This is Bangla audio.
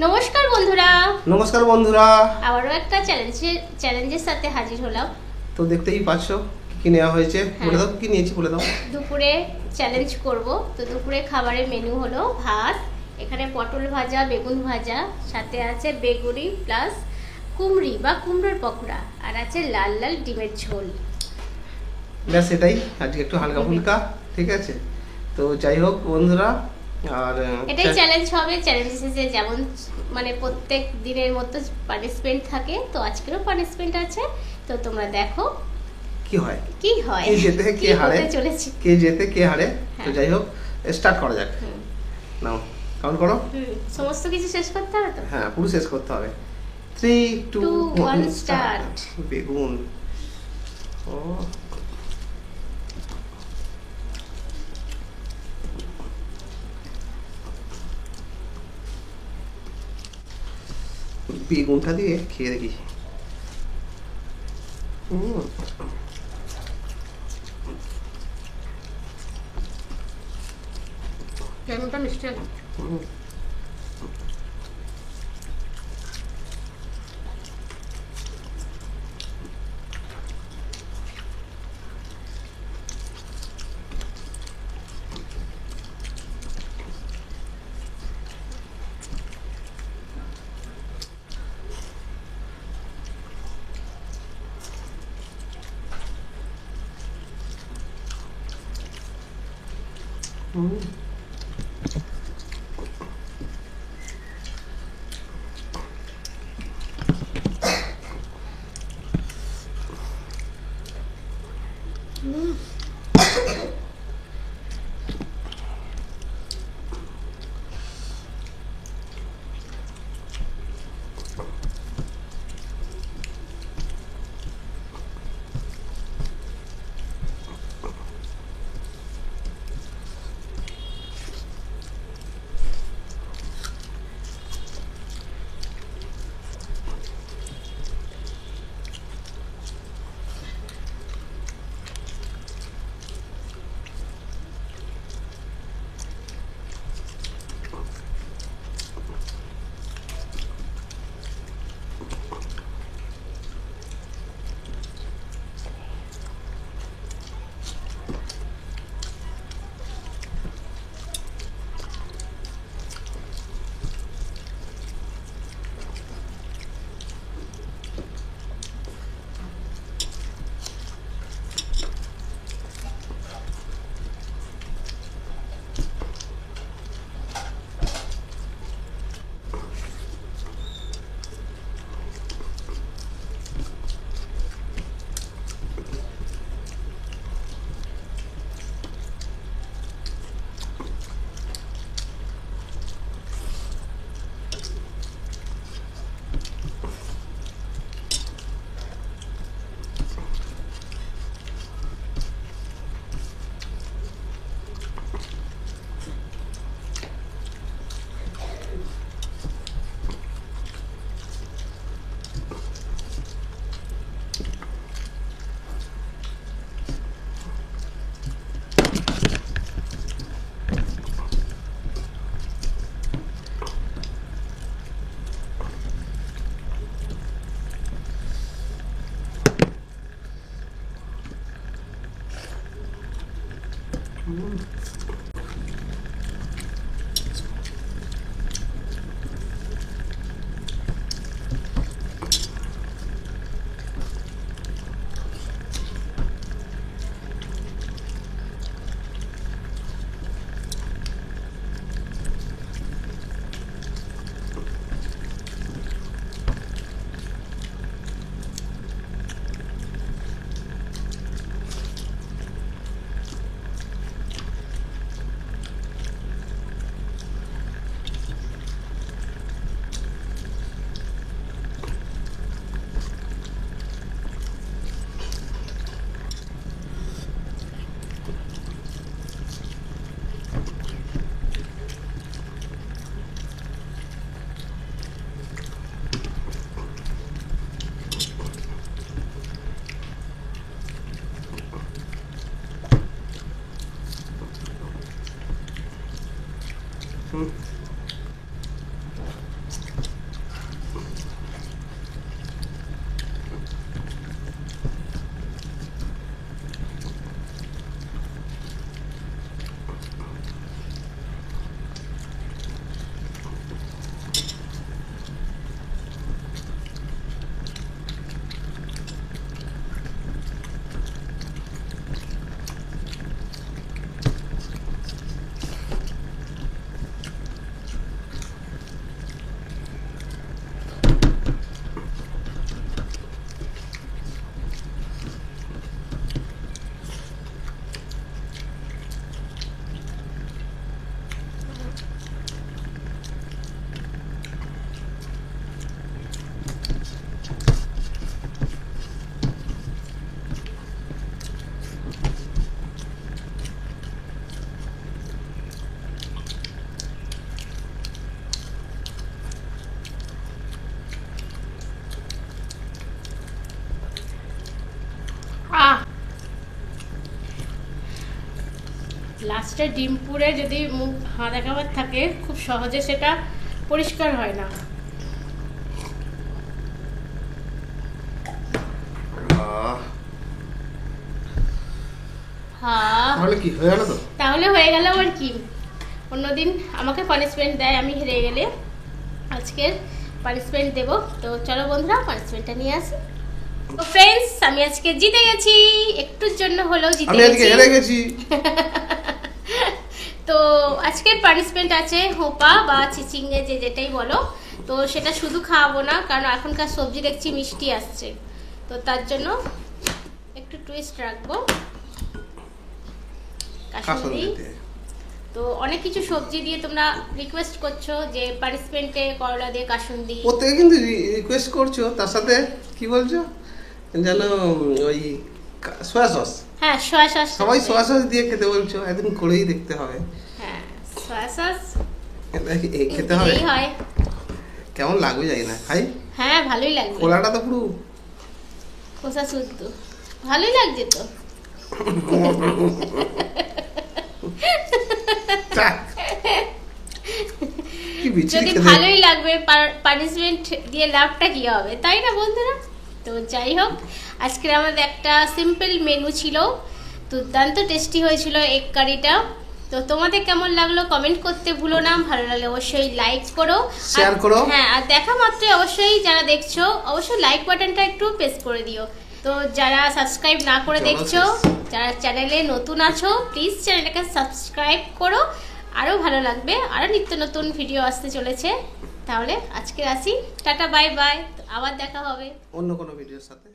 নমস্কার বন্ধুরা। নমস্কার বন্ধুরা। আবারও একটা চ্যালেঞ্জের সাথে হাজির হলাম। তো দেখতেই পাচ্ছ কি নেওয়া হয়েছে, বলে দাও কি নিয়েছি বলে দাও। দুপুরে চ্যালেঞ্জ করব, তো দুপুরে খাবারের মেনু হলো ভাত, এখানে পটল ভাজা, বেগুন ভাজা, সাথে আছে বেগুনি প্লাস কুমড়ি বা কুমড়োর পকোড়া, আর আছে লাল লাল ডিমের ঝোল। ব্যাস এটাই আজকে, একটু হালকা ফুলকা, ঠিক আছে। তো যাই হোক বন্ধুরা, আর এটাই চ্যালেঞ্জ হবে। চ্যালেঞ্জ শেষে যেমন মানে প্রত্যেক দিনের মতো পানিশমেন্ট থাকে, তো আজকেরও পানিশমেন্ট আছে। তো তোমরা দেখো কি হয়, কি হয়, কে জেতে কে হারে, চলেছে কে জেতে কে হারে। তো যাই হোক স্টার্ট করা যাক। নাও কাউন্ট করো। সমস্ত কিছু শেষ করতে হবে তো। হ্যাঁ, পুরো শেষ করতে হবে। 3 2 1 স্টার্ট। বেগুন, ও বেগুনটা দিয়ে খেয়ে দেখি। বেগুনটা মিষ্টি আছে। লাস্টে ডিম পুড়ে যদি মুখ হাঁদা খাবার থাকে খুব সহজে সেটা পরিষ্কার হয় না। হ্যাঁ তাহলে কি হয়ে গেল? তো তাহলে হয়ে গেল। আর কি অন্যদিন আমাকে পানিশমেন্ট দেয় আমি হেরে গেলে, আজকের পানিশমেন্ট দেব। তো চলো বন্ধুরা পানিশমেন্টটা নিয়ে আসি। তো ফ্রেন্ডস আমি আজকে জিতে গেছি, একটুর জন্য হলেও জিতে আমি আজকে হেরে গেছি। তো আজকের পানিশমেন্ট আছে হোপা বা চিচিঙ্গে যে যেটাই বলো। তো সেটা শুধু খাওয়াবো না, কারণ এখনকার সবজি দেখছি মিষ্টি আসছে, তো তার জন্য একটু টুইস্ট রাখবো। কাসুন্দি তো অনেক কিছু সবজি দিয়ে তোমরা রিকোয়েস্ট করছো যে পানিশমেন্টে করলা দিয়ে কাসুন্দি। প্রত্যেকে কিন্তু রিকোয়েস্ট করছো, তার সাথে কি বলছো যেন ওই সয়া সস। হ্যাঁ সয়া সস, সবাই সয়া সস দিয়ে খেতে বলছো, একদিন করেই দেখতে হবে। হ্যাঁ সয়া সস খেতে হবে, হয় কেমন লাগবে জানি না, খাই। হ্যাঁ ভালোই লাগবে, খোলাটা তো পুরো খোসা শুদ্ধ, ভালোই লাগছে তো। যদি ভালোই লাগবে পানিশমেন্ট দিয়ে লাভটা কি হবে, তাই না বন্ধুরা? তো যাই হোক আজকের আমাদের একটা সিম্পল মেনু ছিল, দুর্দান্ত টেস্টি হয়েছিল এগ কারিটা। তো তোমাদের কেমন লাগলো কমেন্ট করতে ভুলো না, ভালো লাগলে অবশ্যই লাইক করো, শেয়ার করো। হ্যাঁ আর দেখা মাত্রই অবশ্যই যারা দেখছো অবশ্যই লাইক বাটনটা একটু প্রেস করে দিও। তো যারা সাবস্ক্রাইব না করে দেখছো, যারা চ্যানেলে নতুন আছো প্লিজ চ্যানেলটাকে সাবস্ক্রাইব করো, আরও ভালো লাগবে, আরও নিত্য নতুন ভিডিও আসতে চলেছে। তাহলে আজকে আসি, টাটা বাই বাই, আবার দেখা হবে অন্য কোনো ভিডিওর সাথে।